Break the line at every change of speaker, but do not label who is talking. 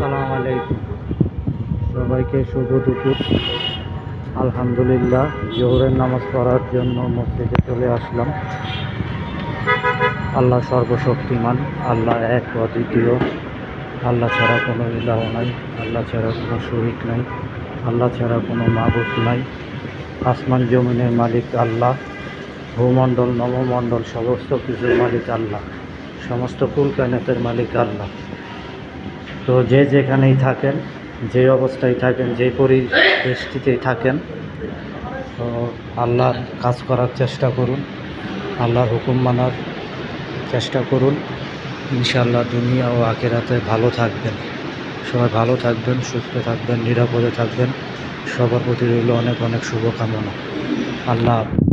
আসসালামু আলাইকুম। সবাইকে শুভ দুপুর। আলহামদুলিল্লাহ, জোহরের নামাজ পড়ার জন্য মসজিদে চলে আসলাম। আল্লাহ সর্বশক্তিমান, আল্লাহ এক অদ্বিতীয়, আল্লাহ ছাড়া কোনো ইলাহ নাই, আল্লাহ ছাড়া কোনো শরীক নাই, আল্লাহ ছাড়া কোনো মাবুদ নাই। আসমান জমিনের মালিক আল্লাহ, ভূমণ্ডল নবমণ্ডল সমস্ত কিছুর মালিক আল্লাহ, সমস্ত কুল কায়নাতের মালিক আল্লাহ। তো যে যেখানেই থাকেন, যে অবস্থায় থাকেন, যে পরিবেশটিতেই থাকেন, তো আল্লাহর কাজ করার চেষ্টা করুন, আল্লাহর হুকুম মানার চেষ্টা করুন। ইনশাআল্লাহ দুনিয়া ও আখিরাতে ভালো থাকবেন। সবাই ভালো থাকবেন, সুস্থ থাকবেন, নিরাপদে থাকবেন। সবার প্রতি রইল অনেক অনেক শুভকামনা। আল্লাহ হাফেজ।